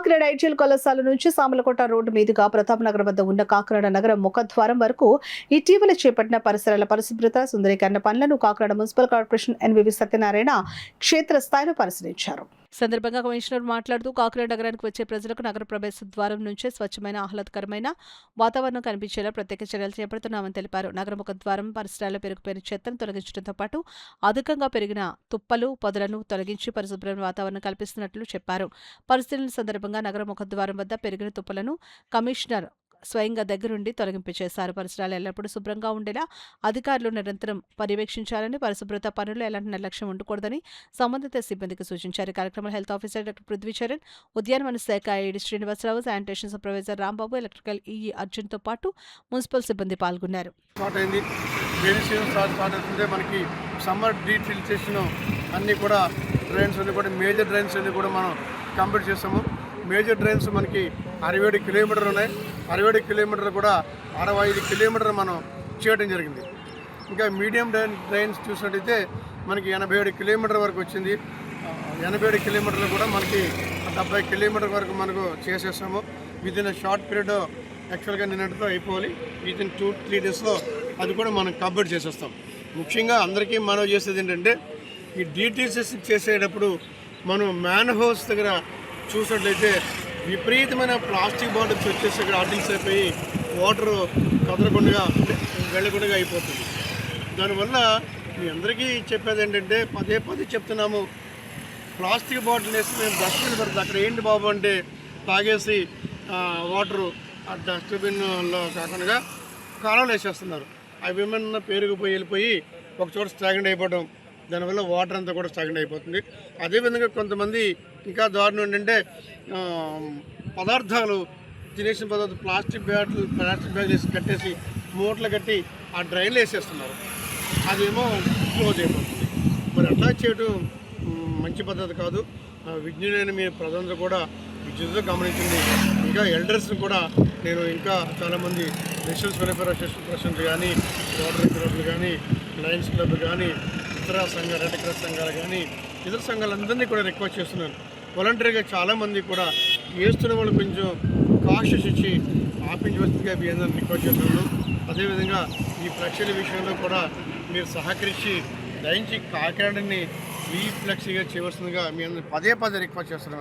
Kakinada ITL కళాశాల నుంచి Samalkot road మీదుగా ప్రతాప్ నగర్ వద్ద ఉన్న కాకినాడ నగర ముఖద్వారం వరకు ఇటీవల చేపట్టిన పరిసరాల పరిశుభ్రత సుందరీకరణ పనులను Kakinada municipal corporation NVV Satyanarayana క్షేత్రస్థాయిలో పరిశీలించారు. సందర్భంగా కమిషనర్ మాట్లాడుతూ కాకినాడ నగరానికి వచ్చే ప్రజలకు నగర ప్రవేశ ద్వారం నుంచే స్వచ్ఛమైన ఆహ్లాదకరమైన వాతావరణం కనిపించేలా ప్రత్యేక చర్యలు చేపడుతున్నామని తెలిపారు. నగర ముఖద్వారం పరిసరాల్లో పెరిగిపోయిన చెత్తను తొలగించడంతో పాటు అధికంగా పెరిగిన తుప్పలు పొదలను తొలగించి పరిశుభ్రమైన వాతావరణం కల్పిస్తున్నట్లు చెప్పారు. పరిశీలన సందర్భంగా నగర ముఖద్వారం వద్ద పెరిగిన తుప్పలను కమిషనర్ స్వయంగా దగ్గరుండి తొలగింపు చేశారు. పరిసరాలు ఎల్లప్పుడూ శుభ్రంగా ఉండేలా అధికారులు నిరంతరం పర్యవేక్షించాలని, పరిశుభ్రత పనులు ఎలాంటి నిర్లక్ష్యం ఉండకూడదని సంబంధిత సిబ్బందికి సూచించారు. కార్యక్రమంలో హెల్త్ ఆఫీసర్ డాక్టర్ పృథ్వీచరణ్, ఉద్యానవన శాఖ AD Srinivasa Rao, sanitation supervisor Rambabu, electrical EE అర్జున్తో పాటు మున్సిపల్ సిబ్బంది పాల్గొన్నారు. మనకి సమ్మర్ డీఫిల్ట్రేషన్ అన్నీ కూడా డ్రైన్స్ అన్ని కూడా మేజర్ డ్రైన్స్ అన్ని కూడా మనం కంప్లీట్ చేస్తాము. మేజర్ డ్రైన్స్ మనకి 67 కిలోమీటర్లు ఉన్నాయి. 67 కిలోమీటర్లు కూడా 65 కిలోమీటర్లు మనం చేయడం జరిగింది. ఇంకా మీడియం డ్రైన్స్ చూసినట్టయితే మనకి 87 కిలోమీటర్ల వరకు వచ్చింది. 87 కిలోమీటర్లు కూడా మనకి 70 కిలోమీటర్ల వరకు మనకు చేసేస్తాము. వితిన్ షార్ట్ పీరియడ్ యాక్చువల్గా నిన్నటితో అయిపోవాలి. వితిన్ 2-3 డేస్లో అది కూడా మనం కంప్లీట్ చేసేస్తాం. ముఖ్యంగా అందరికీ మనం చేసేది ఏంటంటే, ఈ డీటీసీస్ చేసేటప్పుడు మనం మ్యాన్ హౌస్ దగ్గర చూసినట్లయితే విపరీతమైన ప్లాస్టిక్ బాటిల్స్ వచ్చేసి ఇక్కడ ఆటిల్స్ అయిపోయి వాటర్ కదలకుండా వెళ్ళకుండా అయిపోతుంది. దానివల్ల మీ అందరికీ చెప్పేది ఏంటంటే, పదే చెప్తున్నాము, ప్లాస్టిక్ బాటిల్ వేసి మేము డస్ట్బిన్ పెడతాం. అక్కడ ఏంటి బాబు అంటే తాగేసి వాటరు ఆ డస్ట్బిన్లో కాకుండా కాలంలో వేసేస్తున్నారు. అవి ఏమన్నా పేరుకుపోయి వెళ్ళిపోయి ఒక చోట స్టాగ్నెంట్ అయిపోవడం, దానివల్ల వాటర్ అంతా కూడా స్టాగ్నెంట్ అయిపోతుంది. అదేవిధంగా కొంతమంది ఇంకా దారుణం ఏంటంటే, పదార్థాలు తినేసిన పదార్థాలు ప్లాస్టిక్ బ్యాగ్ వేసి కట్టేసి మూటలు కట్టి ఆ డ్రైన్లో వేసేస్తున్నారు. అదేమో క్లోజ్ అయిపోతుంది. మరి అట్లా చేయడం మంచి పద్ధతి కాదు. విజ్ఞులైన మీ ప్రజలందరూ కూడా విద్యుత్తో గమనించింది. ఇంకా ఎల్డర్స్ని కూడా నేను ఇంకా చాలామంది నేషనల్స్ వెల్ఫేర్ అసోసియేషన్ కానీ, రోటరీ క్లబ్లు కానీ, లయన్స్ క్లబ్ కానీ, ఇతర సంఘాలు, రెడ్ క్రాస్ సంఘాలు కానీ, ఇతర సంఘాలందరినీ కూడా రిక్వెస్ట్ చేస్తున్నాను. వాలంటరీగా చాలామంది కూడా వేస్తున్న వాళ్ళు కొంచెం కాషస్ ఇచ్చి ఆపించవలసిందిగా మీ అందరిని రిక్వెస్ట్ చేస్తున్నాను. అదేవిధంగా ఈ ఫ్లెక్సీల విషయంలో కూడా మీరు సహకరించి దయించి కాకినాడని ఈ ఫ్లెక్సీగా చేయవలసిందిగా మీ అందరిని పదే రిక్వెస్ట్ చేస్తున్నాను.